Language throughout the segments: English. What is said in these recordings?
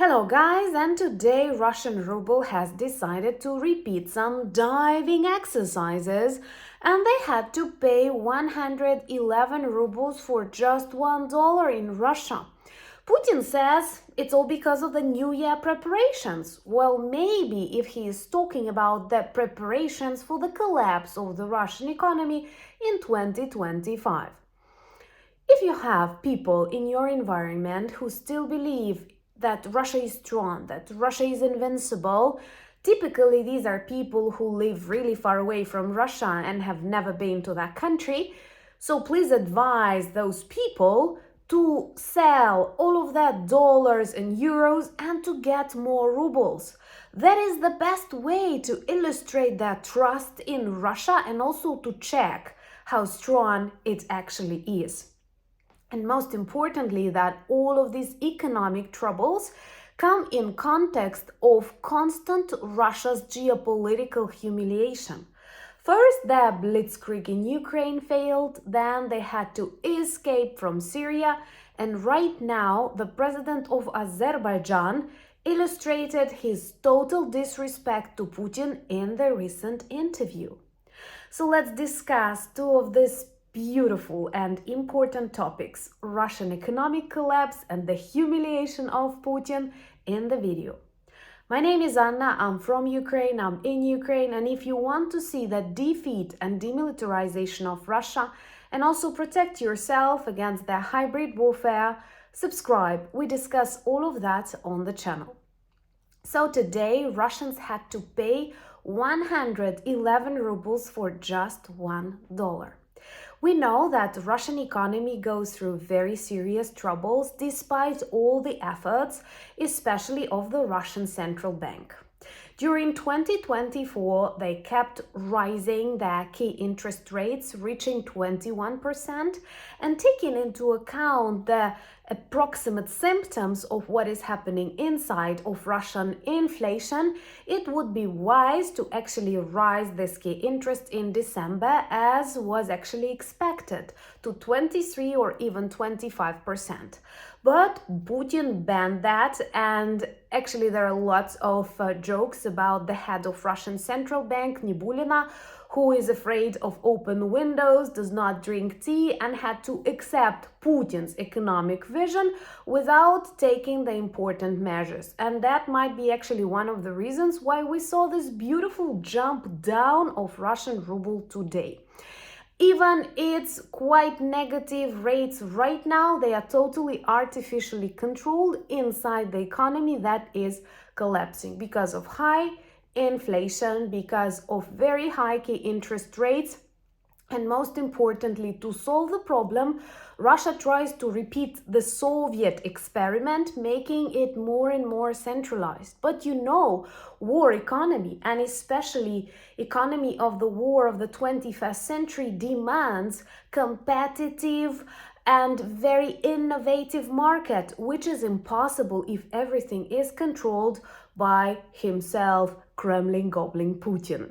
Hello guys, and today Russian ruble has decided to repeat some diving exercises, and they had to pay 111 rubles for just $1 in Russia. Putin says it's all because of the New Year preparations. Well, maybe if he is talking about the preparations for the collapse of the Russian economy in 2025. If you have people in your environment who still believe that Russia is strong, that Russia is invincible, typically these are people who live really far away from Russia and have never been to that country. So please advise those people to sell all of their dollars and euros and to get more rubles. That is the best way to illustrate their trust in Russia and also to check how strong it actually is. And most importantly, that all of these economic troubles come in context of constant Russia's geopolitical humiliation. First, their blitzkrieg in Ukraine failed, then they had to escape from Syria, and right now the president of Azerbaijan illustrated his total disrespect to Putin in the recent interview. So let's discuss two of these beautiful and important topics: Russian economic collapse and the humiliation of Putin in the video. My name is Anna, I'm from Ukraine, I'm in Ukraine, and if you want to see the defeat and demilitarization of Russia and also protect yourself against the hybrid warfare, subscribe. We discuss all of that on the channel. So today, Russians had to pay 111 rubles for just $1. We know that the Russian economy goes through very serious troubles despite all the efforts, especially of the Russian central bank. During 2024, they kept rising their key interest rates, reaching 21%, and taking into account the approximate symptoms of what is happening inside of Russian inflation, it would be wise to actually rise this key interest in December, as was actually expected, to 23 or even 25%. But Putin banned that, and actually there are lots of jokes about the head of Russian central bank, Nibulina, who is afraid of open windows, does not drink tea, and had to accept Putin's economic vision without taking the important measures. And that might be actually one of the reasons why we saw this beautiful jump down of Russian ruble today. Even its quite negative rates right now, they are totally artificially controlled inside the economy that is collapsing because of high inflation, because of very high key interest rates, and most importantly, to solve the problem, Russia tries to repeat the Soviet experiment, making it more and more centralized. But war economy, and especially economy of the war of the 21st century, demands competitive and very innovative market, which is impossible if everything is controlled by himself, Kremlin gobbling Putin.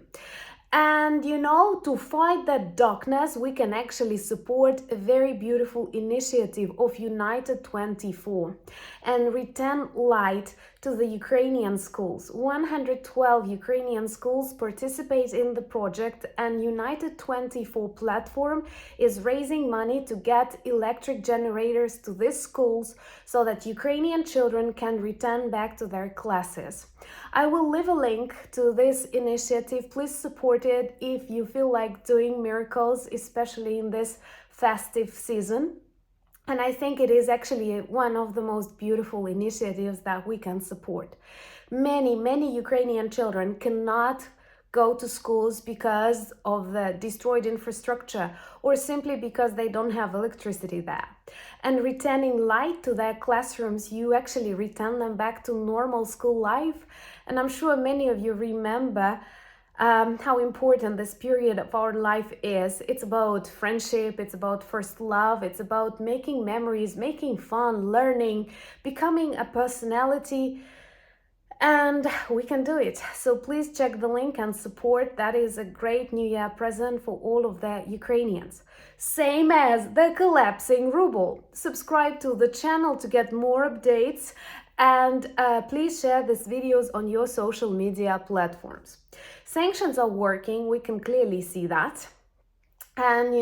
And to fight that darkness, we can actually support a very beautiful initiative of United 24 and return light to the Ukrainian schools. 112 Ukrainian schools participate in the project, and United 24 platform is raising money to get electric generators to these schools so that Ukrainian children can return back to their classes. I will leave a link to this initiative. Please support it if you feel like doing miracles, especially in this festive season. And I think it is actually one of the most beautiful initiatives that we can support. Many Ukrainian children cannot go to schools because of the destroyed infrastructure or simply because they don't have electricity there. And returning light to their classrooms, you actually return them back to normal school life. And I'm sure many of you remember how important this period of our life is. It's about friendship, it's about first love, it's about making memories, making fun, learning, becoming a personality, and we can do it. So please check the link and support. That is a great New Year present for all of the Ukrainians. Same as the collapsing ruble. Subscribe to the channel to get more updates. And please share these videos on your social media platforms. Sanctions are working, we can clearly see that. And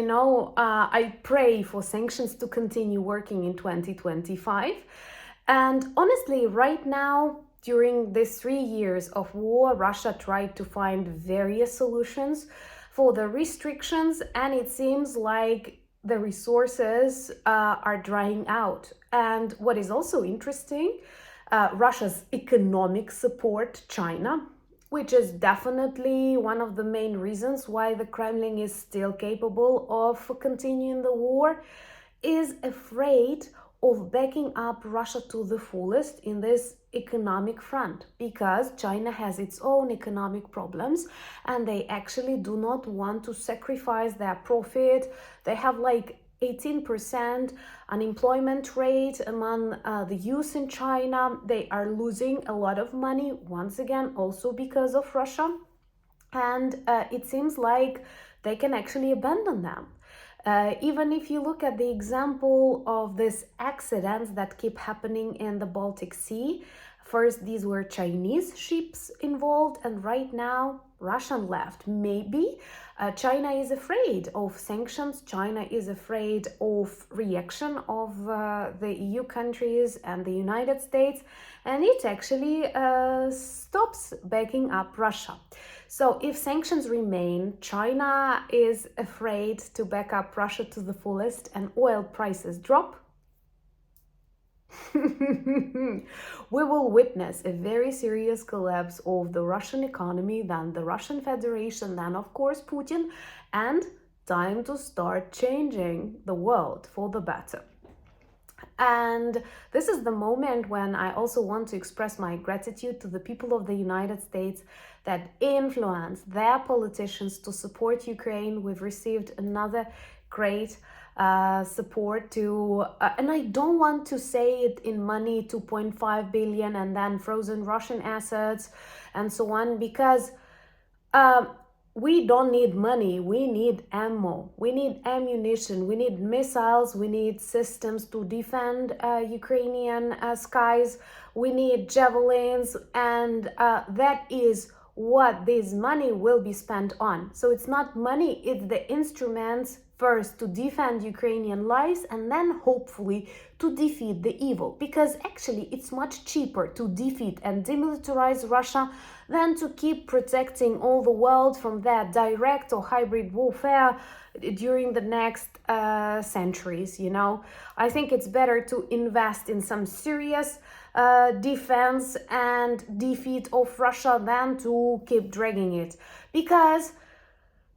I pray for sanctions to continue working in 2025. And honestly, right now, during these 3 years of war, Russia tried to find various solutions for the restrictions, and it seems like the resources are drying out. And what is also interesting, Russia's economic support China, which is definitely one of the main reasons why the Kremlin is still capable of continuing the war, is afraid of backing up Russia to the fullest in this economic front, because China has its own economic problems and they actually do not want to sacrifice their profit. They have like 18% unemployment rate among the youth in China. They are losing a lot of money, once again, also because of Russia. And it seems like they can actually abandon them. Even if you look at the example of these accidents that keep happening in the Baltic Sea, first these were Chinese ships involved, and right now Russian left. Maybe China is afraid of sanctions. China is afraid of reaction of the EU countries and the United States, and it actually stops backing up Russia. So if sanctions remain, China is afraid to back up Russia to the fullest, and oil prices drop. We will witness a very serious collapse of the Russian economy, then the Russian Federation, then of course Putin, and time to start changing the world for the better. And this is the moment when I also want to express my gratitude to the people of the United States that influence their politicians to support Ukraine. We've received another great support to, and I don't want to say it in money, 2.5 billion and then frozen Russian assets and so on, because we don't need money, we need ammo, we need ammunition, we need missiles, we need systems to defend Ukrainian skies, we need javelins, and that is what this money will be spent on. So it's not money, it's the instruments first to defend Ukrainian lives and then hopefully to defeat the evil. Because actually it's much cheaper to defeat and demilitarize Russia than to keep protecting all the world from that direct or hybrid warfare during the next centuries, I think it's better to invest in some serious defense and defeat of Russia than to keep dragging it. Because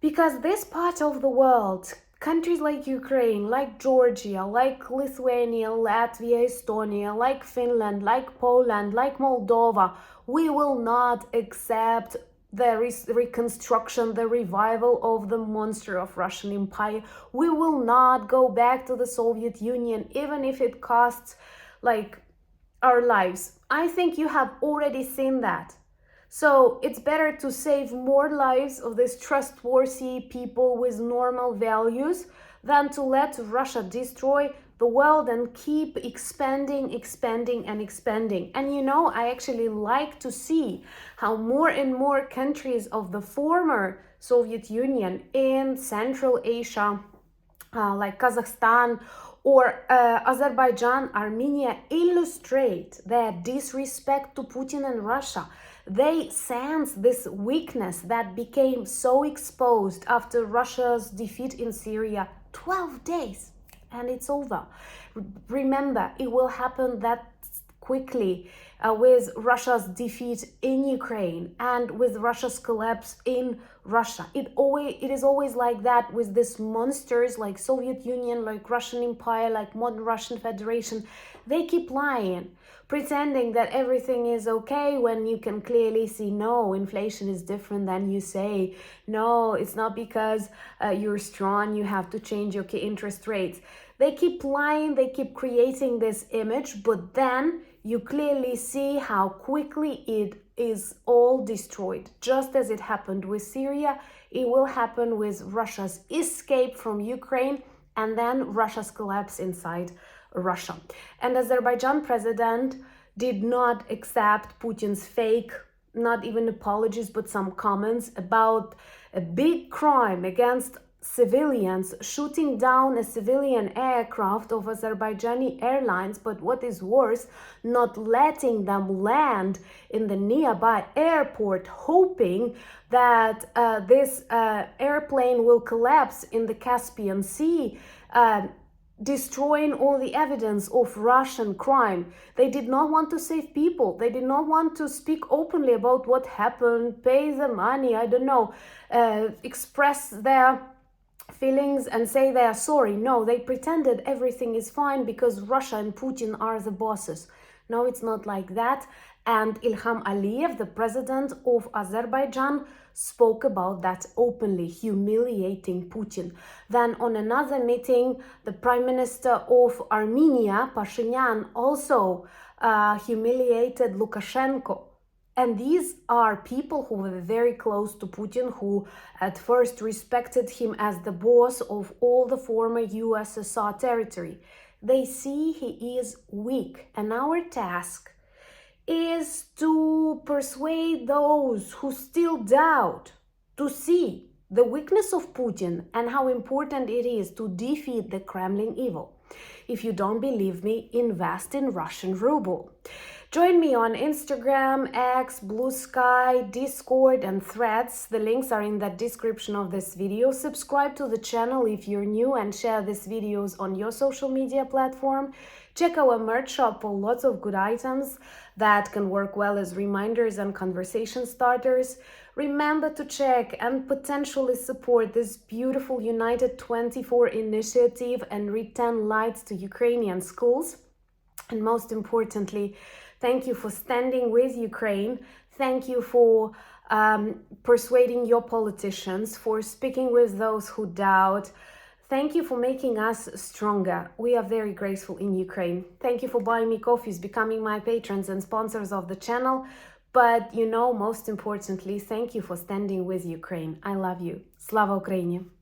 this part of the world, countries like Ukraine, like Georgia, like Lithuania, Latvia, Estonia, like Finland, like Poland, like Moldova, we will not accept the reconstruction, the revival of the monster of Russian Empire. We will not go back to the Soviet Union, even if it costs like our lives. I think you have already seen that. So it's better to save more lives of these trustworthy people with normal values than to let Russia destroy the world and keep expanding. And I actually like to see how more and more countries of the former Soviet Union in Central Asia, like Kazakhstan or Azerbaijan, Armenia, illustrate their disrespect to Putin and Russia. They sense this weakness that became so exposed after Russia's defeat in Syria. 12 days and it's over. Remember, it will happen that quickly with Russia's defeat in Ukraine and with Russia's collapse in Russia. It is always like that with these monsters like Soviet Union, like Russian Empire, like modern Russian Federation. They keep lying, pretending that everything is okay when you can clearly see, no, inflation is different than you say. No, it's not because you're strong, you have to change your interest rates. They keep lying, they keep creating this image, but then you clearly see how quickly it is all destroyed. Just as it happened with Syria, it will happen with Russia's escape from Ukraine and then Russia's collapse inside Russia. And Azerbaijan president did not accept Putin's fake, not even apologies, but some comments about a big crime against civilians, shooting down a civilian aircraft of Azerbaijani Airlines, but what is worse, not letting them land in the nearby airport, hoping that this airplane will collapse in the Caspian Sea, destroying all the evidence of Russian crime. They did not want to save people. They did not want to speak openly about what happened, pay the money, I don't know, express their feelings and say they are sorry. No, they pretended everything is fine because Russia and Putin are the bosses. No, it's not like that. And Ilham Aliyev, the president of Azerbaijan, spoke about that openly, humiliating Putin. Then on another meeting, the prime minister of Armenia, Pashinyan, also humiliated Lukashenko. And these are people who were very close to Putin, who at first respected him as the boss of all the former USSR territory. They see he is weak, and our task is to persuade those who still doubt to see the weakness of Putin and how important it is to defeat the Kremlin evil. If you don't believe me, invest in Russian ruble. Join me on Instagram, X, Blue Sky, Discord, and Threads. The links are in the description of this video. Subscribe to the channel if you're new and share these videos on your social media platform. Check our merch shop for lots of good items that can work well as reminders and conversation starters. Remember to check and potentially support this beautiful United 24 initiative and read 10 lights to Ukrainian schools. And most importantly, thank you for standing with Ukraine. Thank you for persuading your politicians, for speaking with those who doubt. Thank you for making us stronger. We are very grateful in Ukraine. Thank you for buying me coffees, becoming my patrons and sponsors of the channel. But, most importantly, thank you for standing with Ukraine. I love you. Slava Ukraini!